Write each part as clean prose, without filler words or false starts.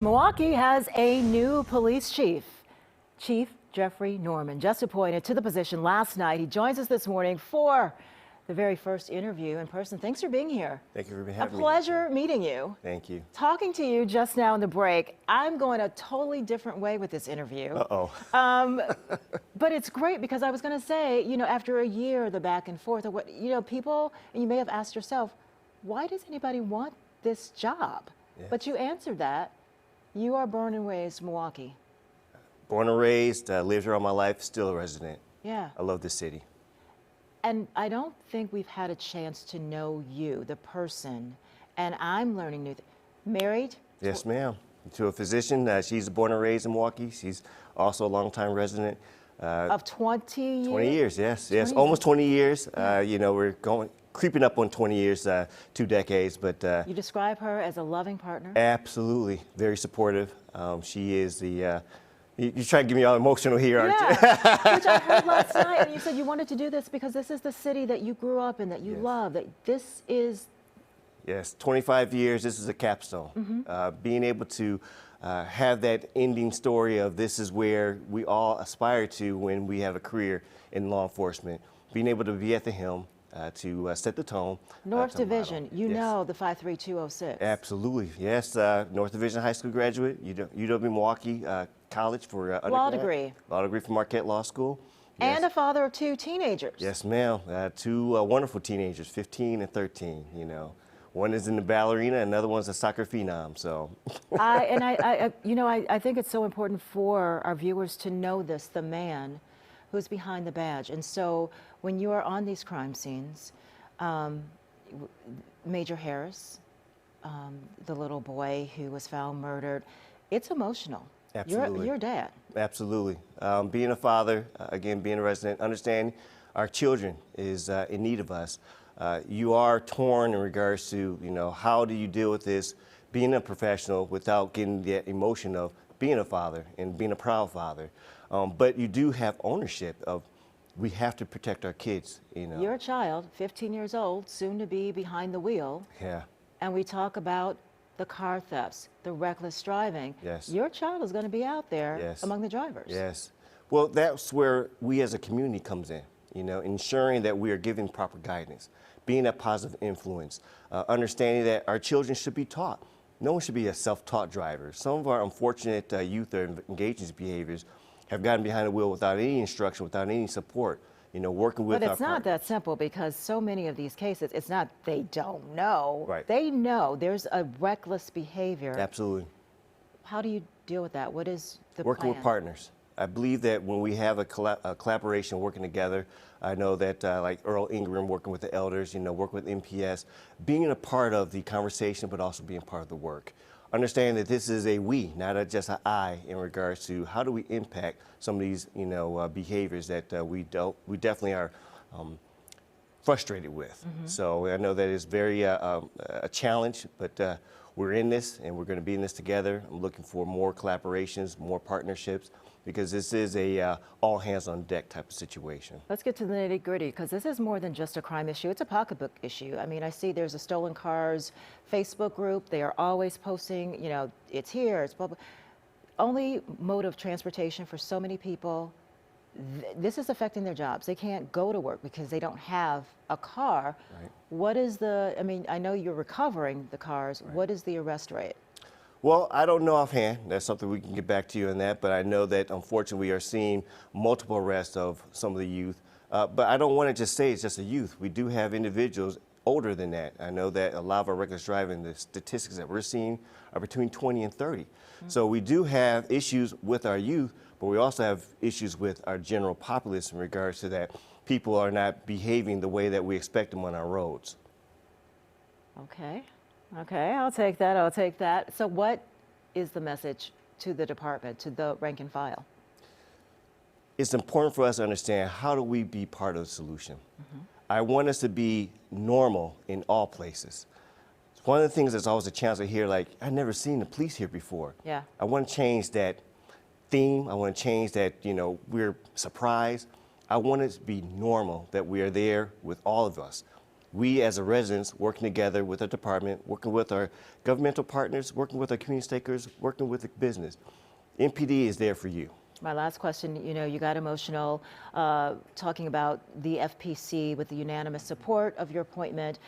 Milwaukee has a new police chief. Chief Jeffrey Norman, just appointed to the position last night. He joins us this morning for the very first interview in person. Thanks for being here. Thank you for having me. A pleasure meeting you. Thank you. Talking to you just now in the break, I'm going a totally different way with this interview. Uh-oh. But it's great because I was going to say, after a year, the back and forth, or what, people, and you may have asked yourself, why does anybody want this job? Yes. But you answered that. You are born and raised Milwaukee. Born and raised, lived here all my life, still a resident. Yeah. I love this city. And I don't think we've had a chance to know you, the person, and I'm learning new things. Married? Yes, ma'am. To a physician. She's born and raised in Milwaukee. She's also a longtime resident. Of 20 years? 20 years, yes. 20 Yes, almost 20 years. Yeah. We're creeping up on 20 years, 2 decades, but... You describe her as a loving partner? Absolutely. Very supportive. She is the... You're trying to get me all emotional here, aren't you? Yeah, which I heard last night, and you said you wanted to do this because this is the city that you grew up in, that you love, that this is... Yes, 25 years, this is a capstone. Mm-hmm. Being able to have that ending story of this is where we all aspire to when we have a career in law enforcement. Being able to be at the helm, to set the tone. North Division, model. you know the 53206. Absolutely, yes. North Division High School graduate, UW-Milwaukee College for undergrad. Law degree. Law degree from Marquette Law School. Yes. And a father of 2 teenagers. Yes, ma'am. 2 wonderful teenagers, 15 and 13, One is in the ballerina, another one's a soccer phenom, so. I think it's so important for our viewers to know this, the man who's behind the badge. And so when you are on these crime scenes, Major Harris, the little boy who was found murdered, it's emotional. Absolutely. You're a dad. Absolutely. Being a father, again, being a resident, understanding our children is in need of us. You are torn in regards to, how do you deal with this, being a professional without getting the emotion of being a father and being a proud father. But you do have ownership of, we have to protect our kids, You're a child, 15 years old, soon to be behind the wheel. Yeah. And we talk about the car thefts, the reckless driving. Yes. Your child is going to be out there among the drivers. Yes. Well, that's where we as a community comes in, ensuring that we are giving proper guidance, being a positive influence, understanding that our children should be taught. No one should be a self-taught driver. Some of our unfortunate youth that are engaged in these behaviors have gotten behind the wheel without any instruction, without any support, working with our But it's not that simple because so many of these cases, it's not they don't know. Right. They know there's a reckless behavior. Absolutely. How do you deal with that? What is the Working plan? with partners. I believe that when we have a collaboration working together, I know that like Earl Ingram working with the elders, working with MPS, being a part of the conversation, but also being part of the work. Understand that this is a we, not just an I, in regards to how do we impact some of these, behaviors that we definitely are frustrated with. Mm-hmm. So I know that it's very a challenge, but we're in this and we're going to be in this together. I'm looking for more collaborations, more partnerships, because this is a all hands on deck type of situation. Let's get to the nitty gritty because this is more than just a crime issue. It's a pocketbook issue. I mean, I see there's a stolen cars Facebook group. They are always posting, it's here, it's public. Only mode of transportation for so many people. This is affecting their jobs. They can't go to work because they don't have a car. Right. What is I know you're recovering the cars. Right. What is the arrest rate? Well, I don't know offhand. That's something we can get back to you on that. But I know that, unfortunately, we are seeing multiple arrests of some of the youth. But I don't want to just say it's just the youth. We do have individuals older than that. I know that a lot of our reckless driving, the statistics that we're seeing are between 20 and 30. Mm-hmm. So we do have issues with our youth, but we also have issues with our general populace in regards to that people are not behaving the way that we expect them on our roads. Okay, I'll take that. So what is the message to the department, to the rank and file? It's important for us to understand how do we be part of the solution. Mm-hmm. I want us to be normal in all places. It's one of the things that's always a challenge to hear, like, I've never seen the police here before. Yeah. I want to change that theme. I want to change that, we're surprised. I want it to be normal that we are there with all of us. we as a residents working together with the department, working with our governmental partners, working with our community stakeholders, working with the business. MPD is there for you. My last question, you know, you got emotional talking about the FPC with the unanimous support of your appointment.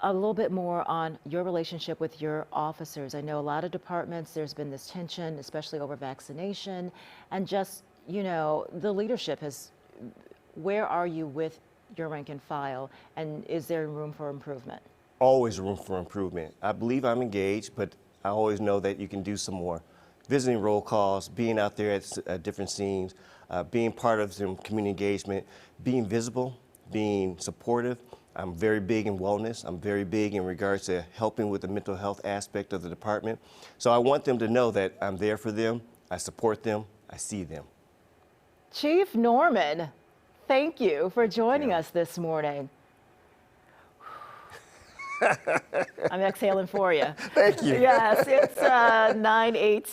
A little bit more on your relationship with your officers. I know a lot of departments, there's been this tension, especially over vaccination, and just, you know, the leadership has, where are you with your rank and file, and is there room for improvement? Always room for improvement. I believe I'm engaged, but I always know that you can do some more. Visiting roll calls, being out there at different scenes, being part of some community engagement, being visible, being supportive. I'm very big in wellness. I'm very big in regards to helping with the mental health aspect of the department. So I want them to know that I'm there for them, I support them, I see them. Chief Norman, thank you for joining us this morning. I'm exhaling for you. Thank you. Yes, it's 9:18.